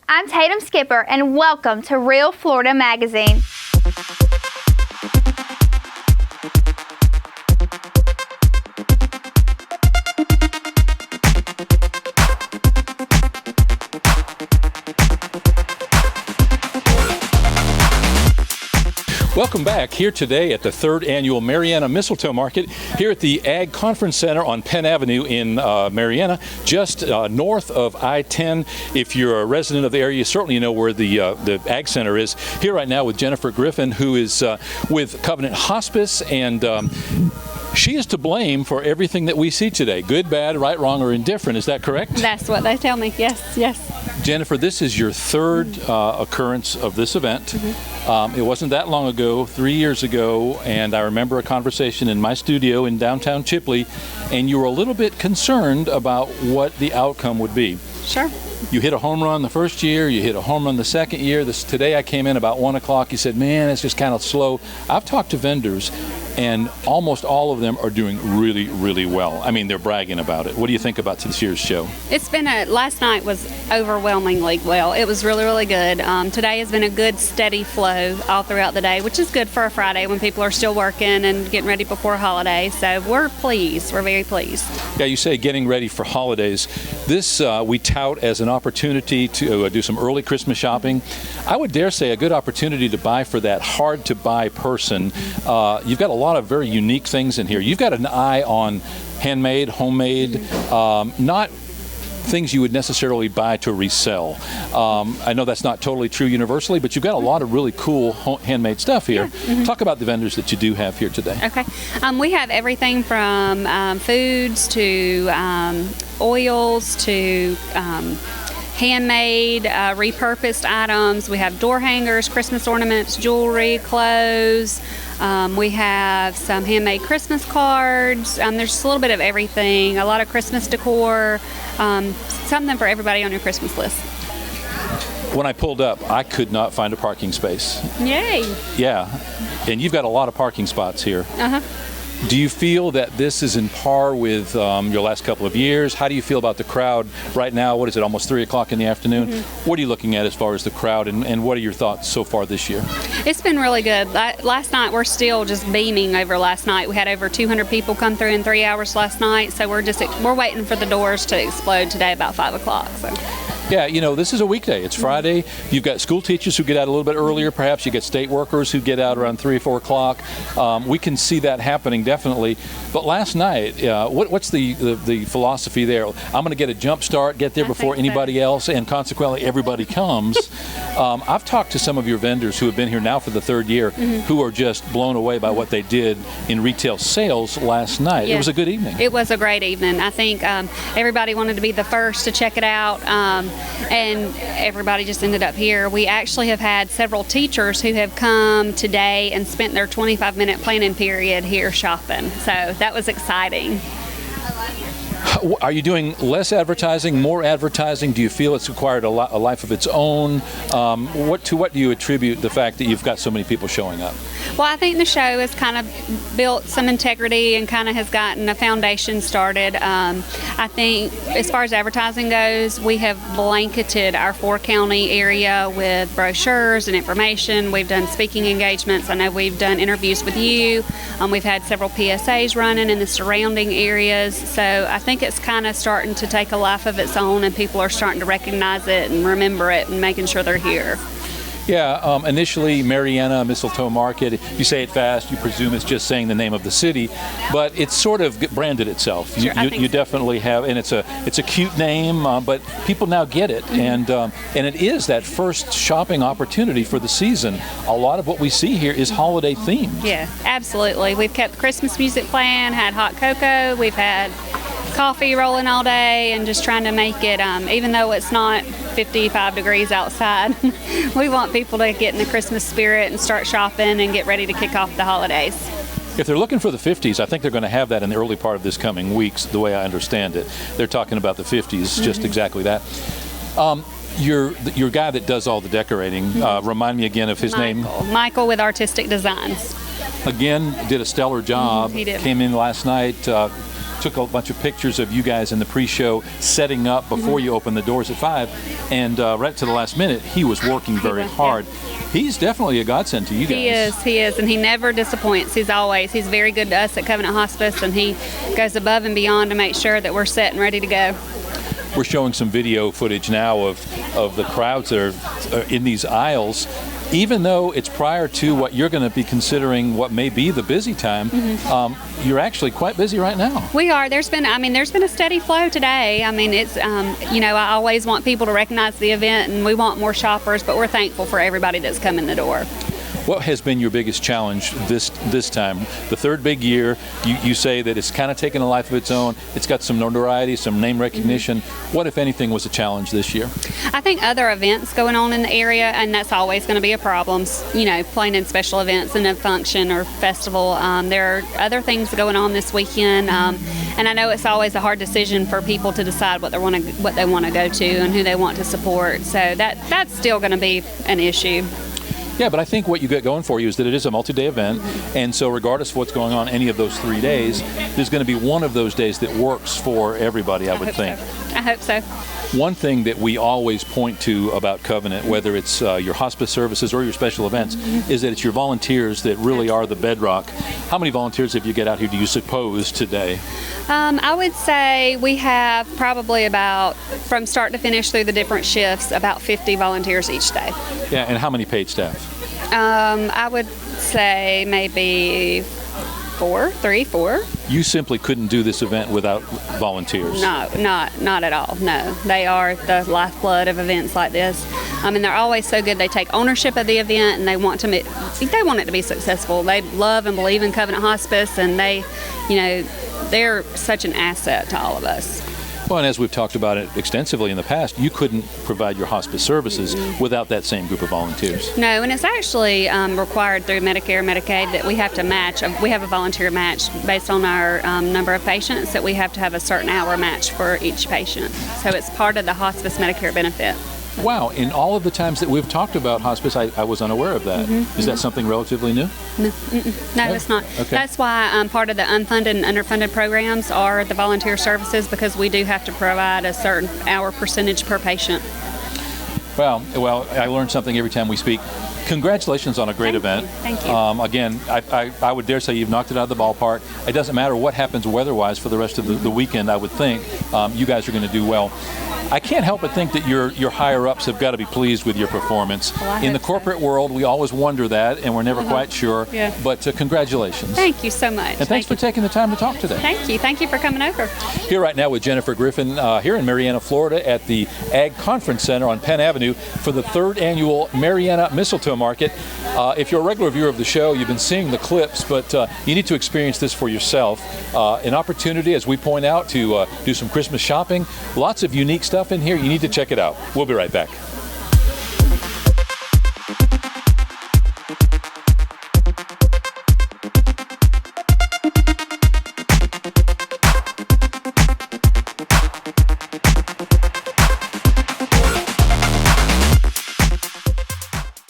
I'm Tatum Skipper, and welcome to Real Florida Magazine. Welcome back here today at the 3rd Annual Marianna Mistletoe Market here at the Ag Conference Center on Penn Avenue in Marianna, just north of I-10. If you're a resident of the area, you certainly know where the Ag Center is. Here right now with Jennifer Griffin, who is with Covenant Hospice, and she is to blame for everything that we see today. Good, bad, right, wrong, or indifferent. Is that correct? That's what they tell me. Yes. Jennifer, this is your third occurrence of this event. It wasn't that long ago, 3 years ago, and I remember a conversation in my studio in downtown Chipley, and you were a little bit concerned about what the outcome would be. Sure. You hit a home run the first year, you hit a home run the second year. Today I came in about 1 o'clock, you said, man, it's just kind of slow. I've talked to vendors, and almost all of them are doing really, really well. I mean, they're bragging about it. What do you think about this year's show? It's been last night was overwhelmingly well. It was really, really good. Today has been a good, steady flow all throughout the day, which is good for a Friday when people are still working and getting ready before holidays. So we're pleased. We're very pleased. Yeah, you say getting ready for holidays. This we tout as an opportunity to do some early Christmas shopping. I would dare say a good opportunity to buy for that hard-to-buy person. You've got a lot of very unique things in here. You've got an eye on handmade, homemade, not things you would necessarily buy to resell. I know that's not totally true universally, but you've got a lot of really cool handmade stuff here. Yeah. Talk about the vendors that you do have here today. Okay. We have everything from foods to oils to handmade, repurposed items. We have door hangers, Christmas ornaments, jewelry, clothes. We have some handmade Christmas cards. There's just a little bit of everything, a lot of Christmas decor, something for everybody on your Christmas list. When I pulled up, I could not find a parking space. Yay! Yeah, and you've got a lot of parking spots here. Uh-huh. Do you feel that this is in par with your last couple of years? How do you feel about the crowd right now? What is it, almost 3 o'clock in the afternoon? Mm-hmm. What are you looking at as far as the crowd, and what are your thoughts so far this year? It's been really good. Last night, we're still just beaming over last night. We had over 200 people come through in 3 hours last night, so we're waiting for the doors to explode today about 5 o'clock. So. Yeah, you know, this is a weekday. It's Friday. You've got school teachers who get out a little bit earlier. Perhaps you get state workers who get out around 3 or 4 o'clock. We can see that happening definitely. But last night, what's the philosophy there? I'm going to get a jump start, get there before anybody else, and consequently everybody comes. I've talked to some of your vendors who have been here now for the 3rd year who are just blown away by what they did in retail sales last night. Yeah. It was a good evening. It was a great evening. I think everybody wanted to be the first to check it out. And everybody just ended up here. We actually have had several teachers who have come today and spent their 25-minute planning period here shopping. So that was exciting. Are you doing less advertising, more advertising? Do you feel it's acquired a life of its own? What do you attribute the fact that you've got so many people showing up? Well, I think the show has kind of built some integrity and kind of has gotten a foundation started. I think as far as advertising goes, we have blanketed our 4-county area with brochures and information. We've done speaking engagements. I know we've done interviews with you. We've had several PSAs running in the surrounding areas. So I think it's kind of starting to take a life of its own, and people are starting to recognize it and remember it and making sure they're here. Yeah, initially Marianna Mistletoe Market, if you say it fast, you presume it's just saying the name of the city, but it's sort of branded itself. Sure, you definitely have, and it's a cute name, but people now get it, and it is that first shopping opportunity for the season. A lot of what we see here is holiday themed. Yeah, absolutely. We've kept Christmas music playing, had hot cocoa, we've had coffee rolling all day, and just trying to make it, even though it's not 55 degrees outside, we want people to get in the Christmas spirit and start shopping and get ready to kick off the holidays. If they're looking for the 50s, I think they're going to have that in the early part of this coming weeks, the way I understand it. They're talking about the 50s, just exactly that. Your guy that does all the decorating, remind me again of his name. Michael with Artistic Designs. Again, did a stellar job. He did. Came in last night. took a bunch of pictures of you guys in the pre-show setting up before you opened the doors at 5, and right to the last minute, he was working very hard. He's definitely a godsend to you guys. He is, and he never disappoints. He's very good to us at Covenant Hospice, and he goes above and beyond to make sure that we're set and ready to go. We're showing some video footage now of the crowds that are in these aisles. Even though it's prior to what you're going to be considering what may be the busy time, you're actually quite busy right now. We are. There's been a steady flow today. I mean, it's, I always want people to recognize the event, and we want more shoppers, but we're thankful for everybody that's come in the door. What has been your biggest challenge this time? The third big year, you say that it's kind of taken a life of its own. It's got some notoriety, some name recognition. What, if anything, was a challenge this year? I think other events going on in the area, and that's always going to be a problem. Playing in special events and a function or festival. There are other things going on this weekend, and I know it's always a hard decision for people to decide what they want to go to and who they want to support. So that's still going to be an issue. Yeah, but I think what you get going for you is that it is a multi-day event, and so regardless of what's going on any of those 3 days, there's going to be one of those days that works for everybody, I would think. I hope so. One thing that we always point to about Covenant, whether it's your hospice services or your special events, is that it's your volunteers that really are the bedrock. How many volunteers have you get out here, do you suppose, today? I would say we have probably about, from start to finish through the different shifts, about 50 volunteers each day. Yeah, and how many paid staff? I would say maybe 4. You simply couldn't do this event without volunteers. No, not at all. No, they are the lifeblood of events like this. I mean, they're always so good. They take ownership of the event, and they want it to be successful. They love and believe in Covenant Hospice, and they're such an asset to all of us. Well, and as we've talked about it extensively in the past, you couldn't provide your hospice services without that same group of volunteers. No, and it's actually required through Medicare and Medicaid that we have to match. We have a volunteer match based on our number of patients, that we have to have a certain hour match for each patient. So it's part of the hospice Medicare benefit. Wow, in all of the times that we've talked about hospice, I was unaware of that. Is that something relatively new? No, it's not. Okay. That's why part of the unfunded and underfunded programs are the volunteer services, because we do have to provide a certain hour percentage per patient. Well, I learn something every time we speak. Congratulations on a great event. Thank you. Again, I would dare say you've knocked it out of the ballpark. It doesn't matter what happens weather-wise for the rest of the weekend, I would think. You guys are going to do well. I can't help but think that your higher-ups have got to be pleased with your performance. Well, in the corporate world, we always wonder that, and we're never quite sure. Yeah. But congratulations. Thank you so much. And thanks for taking the time to talk today. Thank you. Thank you for coming over. Here right now with Jennifer Griffin here in Marianna, Florida at the Ag Conference Center on Penn Avenue for the 3rd annual Marianna Mistletoe Market. If you're a regular viewer of the show, you've been seeing the clips, but you need to experience this for yourself. An opportunity, as we point out, to do some Christmas shopping. Lots of unique stuff in here. You need to check it out. We'll be right back.